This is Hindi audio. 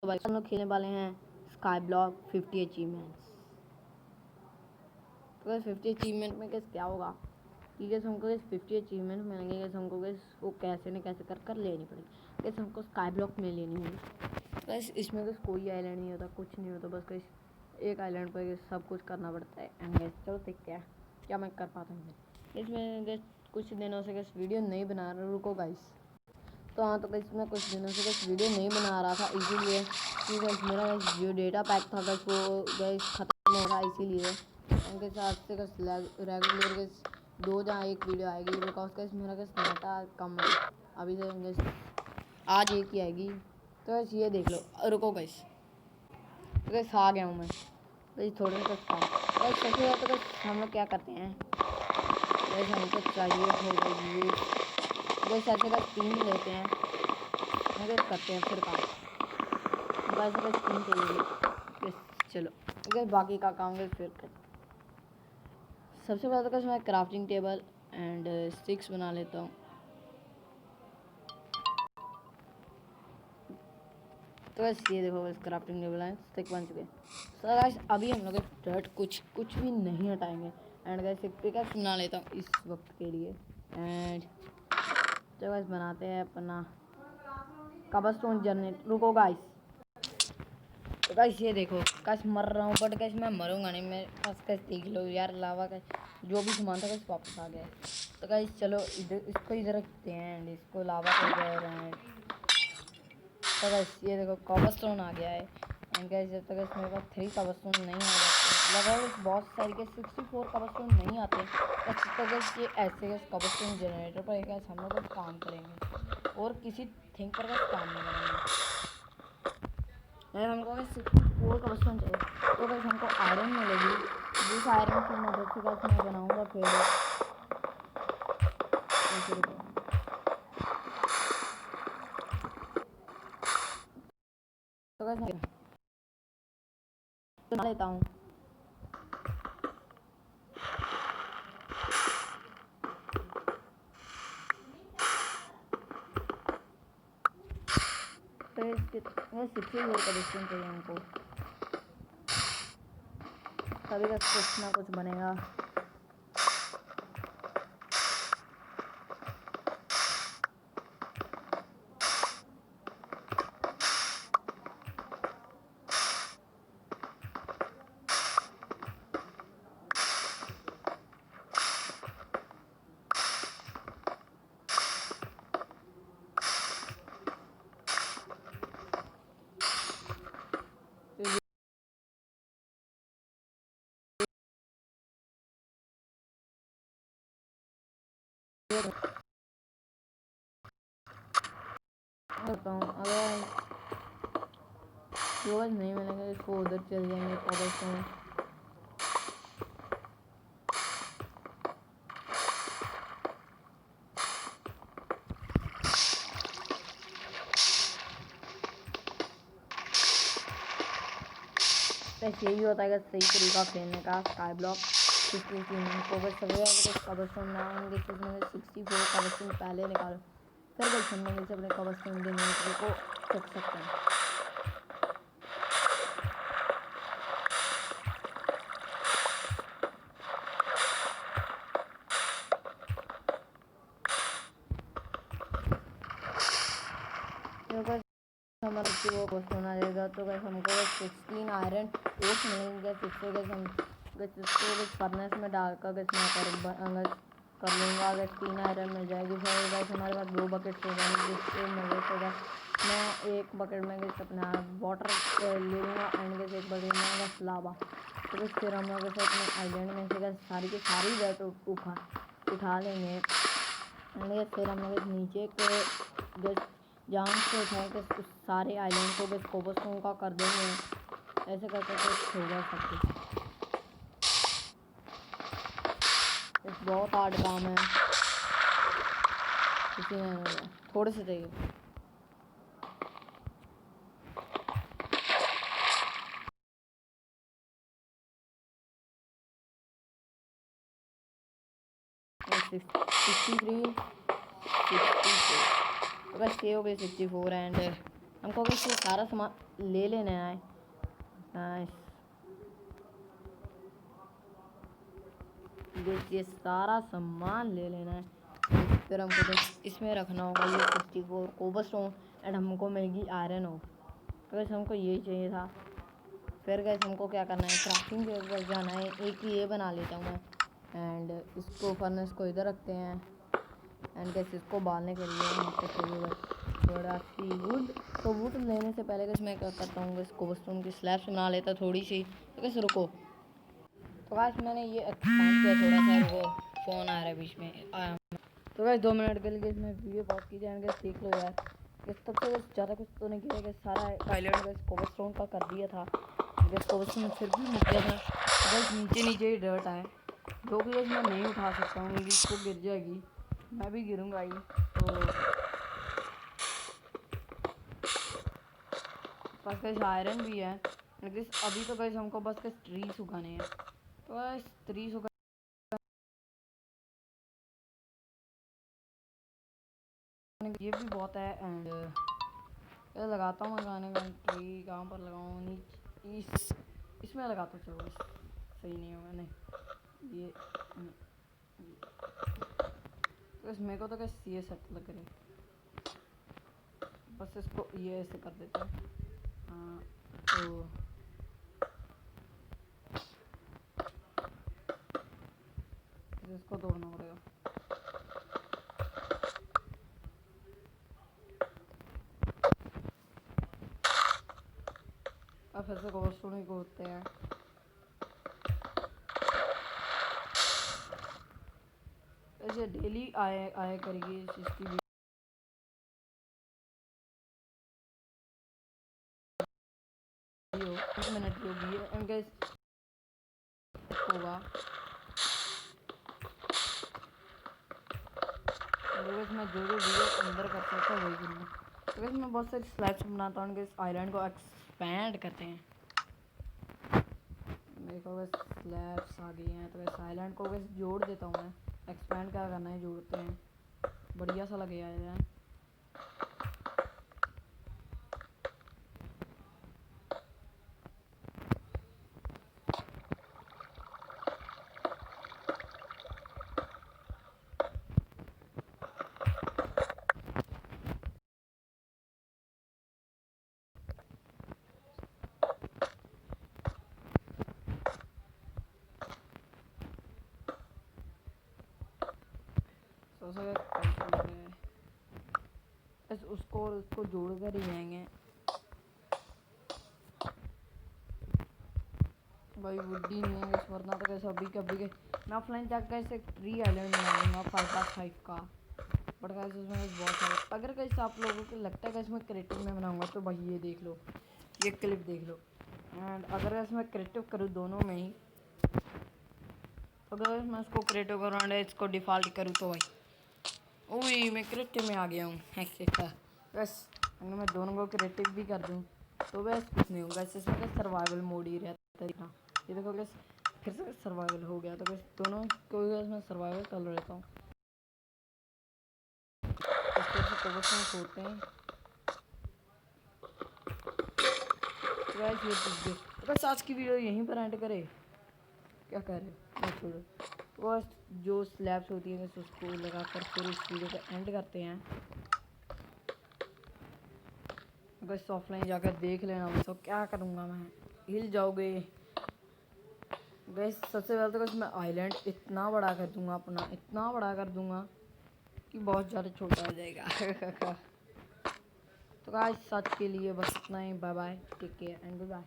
भाई हम लोग खेलने वाले हैं स्काई ब्लॉक 50 अचीवमेंट्स। तो गैस 50 अचीवमेंट में कैसे क्या होगा कि गैस हमको गैस 50 अचीवमेंट मिलेंगे। गैस हमको गैस वो कैसे न कैसे कर लेनी पड़ेगी। गैस हमको स्काई ब्लॉक में लेनी होगी। गैस इसमें गैस कोई आइलैंड नहीं होता, कुछ नहीं होता, बस गैस एक आइलैंड पर गैस सब कुछ करना पड़ता है। एंड गैस चलो देखते हैं क्या मैं कर पाता हूँ। इसमें गैस कुछ दिनों से गैस वीडियो नहीं बना रहा, रुको गाइस। तो हाँ, तो गैस मैं कुछ दिनों से गैस वीडियो नहीं बना रहा था, इसीलिए कि गैस मेरा जो डेटा पैक था गैस वो गैस ख़त्म हो रहा, इसीलिए उनके साथ से गैस रेगुलर गैस 2 या 1 वीडियो आएगी। बिकॉज गैस मेरा गैस डाटा कम है, अभी से गैस आज एक ही आएगी। तो गैस ये देख लो, रुको गैस, तो गैस आ गया हूँ मैं गैस थोड़े से काम। गैस सबसे ज़्यादा तो गैस हम लोग क्या करते हैं, गैस हमको चाहिए होगा ये गैस ऐसे गैस 3 लेते हैं, गैस करते हैं फिर काम। बस गैस 3 चाहिए गैस, चलो गैस बाकी का काम गैस फिर कर। सबसे पहले तो गैस मैं क्राफ्टिंग टेबल एंड स्टिक्स बना लेता हूँ। तो गैस ये देखो गैस क्राफ्टिंग टेबल है, स्टिक बन चुके हैं। तो गैस अभी हम लोग डर्ट कुछ भी नहीं हटाएंगे। एंड गैस एक पिकअप बना लेता हूँ इस वक्त के लिए। एंड तो गैस बनाते हैं अपना कबस्टोन जनरेट। रुको गाइस, तो गाइस ये देखो गाइस मर रहा हूँ, बट गाइस मैं मरूंगा नहीं। मैं बस गाइस देख लो यार, लावा का जो भी सामान था गाइस वापस आ गया है। तो गाइस चलो इधर इसको इधर रखते हैं एंड इसको लावा कर दे रहे हैं। तो गाइस ये देखो कबस्टोन आ गया है। एंड गाइस जब तक गाइस मेरे पास 3 कबस्टोन नहीं आ जाते, लगाओ बहुत सारी के 64 कबस्टोन नहीं आते, तो गाइस ये ऐसे गाइस कबस्टोन जनरेटर पर गाइस हम लोग काम करेंगे और किसी थिंग पर गाइस काम नहीं करेंगे। हमको 64 कबस्टोन चाहिए, तो गाइस हमको आयरन मिलेगी, जिस आयरन की मदद से गाइस मैं बनाऊंगा फिर तो गाइस मैं बना लेता हूँ। तो इसके 64 कबस्टोन चाहिए हमको, तभी गाइस कुछ ना कुछ बनेगा। करता हूँ अगर रोज नहीं मिलेंगे इसको उधर चल जाएंगे कबस्टोन। बस यही होता है सही तरीका खेलने का स्काई ब्लॉक 50 को। बस सभी कुछ कबस्टोन ना होंगे, इसमें 64 कबस्टोन पहले निकालो, फिर बस हम लोग इसे अपने कबस्टोन जनरेटर को चेक सकते हैं। तो बस हमारा वो कबस्टोन आ जाएगा, तो बस हमको 16 आयरन ओट्स मिलेंगे। जिससे गैस हम इसको बस फर्नेस में डालकर गैस मैं कर लूँगा। गैस 3 आयरन मिल जाएगी, फिर गैस हमारे पास 2 बकेट्स हो जाएंगे, जिससे मजे से गैस मैं एक बकेट में गैस अपना वाटर ले लूँगा एंड गैस एक बकेट में गैस लावा। तो बस फिर हम लोग गैस अपने आइलैंड में से गैस सारी की सारी डर्ट उठा लेंगे एंड गैस फिर हम लोग नीचे के गैस जहाँ से उठाए गैस उस सारे आइलैंड को गैस कोबलस्टोन का कर देंगे। ऐसे करके गैस होगा सब कुछ। बहुत हार्ड काम है, इसलिए थोड़े से चाहिए। और 63 64 बस ये हो गए 64 एंड हमको बस ये सारा सामान ले लेना है। नाइस, ये सारा सामान ले लेना है। फिर हमको बस इसमें रखना होगा ये 64 कोबलस्टोन एंड हमको मिलेगी आयरन ऑफ। तो बस हमको यही चाहिए था। फिर गैस हमको क्या करना है, क्राफ्टिंग टेबल पर जाना है। एक ये बना लेता हूँ मैं एंड इसको फर्नेस को इधर रखते हैं एंड गैस इसको बालने के लिए हमको चाहिए थोड़ा सी वुड। तो वुड लेने से पहले गैस मैं क्या करता हूँ, गैस कोबलस्टोन की स्लैब्स बना लेता थोड़ी सी। तो गैस रुको, तो गैस मैंने ये एक्सपांड किया थोड़ा सा। रुको, फ़ोन आ रहा है बीच में, आया। तो गैस 2 मिनट के लिए मैं वीडियो पॉज की जाए, गैस देख लो यार। गैस तब से गैस ज़्यादा कुछ तो नहीं किया, गैस सारा आइलैंड गैस कोबलस्टोन का कर दिया था। गैस कोबलस्टोन फिर भी मुझ गया था, बस नीचे नीचे ही डर्ट है जो कि गैस मैं नहीं उठा सकता हूँ, क्योंकि इसको गिर जाएगी, मैं भी गिरूँगा ही। तो बस गैस आयरन भी है गैस। अभी तो गैस हमको बस गैस ट्रीज उगाने हैं। तो बस ट्रीज उगा ये भी बहुत है एंड ये लगाता हूँ मैं गाने का ट्री। कहाँ पर लगाऊँ, नीचे इसमें लगाता हूँ। चलो सही नहीं होगा, नहीं ये तो मेरे को तो कैसे ये सेट लग रही। बस इसको ये ऐसे कर देते हैं। हाँ, तो इसको तोड़ना पड़ेगा। अब फिर से कोबलस्टोन ही खोदते हैं। ऐसे डेली आया करेगी इसकी वीडियो। 1 मिनट की होगी एंड गाइस होगा। मैं जो वीडियो अंदर कर सकता हूँ वही करूँगा। तो गाइस मैं बहुत सारी स्लैब्स बनाता हूँ, गाइस आइलैंड को एक्सपैंड करते हैं। मेरे को बस स्लैब्स आ गई हैं, तो वैसे आइलैंड को बस जोड़ देता हूँ मैं। एक्सपैंड क्या करना है, जोड़ते हैं, बढ़िया सा लगेगा आइलैंड। बस उसको और उसको जोड़ कर ही जाएंगे भाई। वुडी नहीं है इस, वरना तो कैसे अभी कभी के मैं ऑफलाइन जाकर कैसे ट्री आइलैंड बना लूँगा 5x5 का। बट कैसे इसमें बहुत सारे, अगर कैसे आप लोगों को लगता है कि इसमें क्रिएटिव में बनाऊँगा तो भाई ये देख लो, ये क्लिप देख लो। एंड अगर इसमें क्रिएटिव करूँ दोनों में ही, अगर मैं इसको क्रिएटिव करूँ एंड इसको डिफ़ॉल्ट करूँ तो भाई ओए मैं क्रिएटिव में आ गया हूँ। बस अगर मैं दोनों को क्रिएटिव भी कर दूँ तो बस कुछ नहीं होगा। इसमें बस सर्वाइवल मोड ही रहता है। ये देखो बस फिर से सर्वाइवल हो गया, तो बस दोनों को मैं सर्वाइवल कर लेता हूँ। छोड़ते हैं तो बस आज की वीडियो यहीं पर एंड करे, क्या कह रहे हो, छोड़ो। बस जो स्लैब्स होती है बस उसको लगा कर फिर इस वीडियो का एंड करते हैं। बस ऑफलाइन जाकर देख लेना, बस तो क्या करूँगा मैं, हिल जाओगे। बस सबसे पहले तो बस मैं आइलैंड इतना बड़ा कर दूँगा, अपना इतना बड़ा कर दूँगा कि बहुत ज़्यादा छोटा हो जाएगा। तो गाइस आज के लिए बस इतना ही। Bye bye, take care and good bye.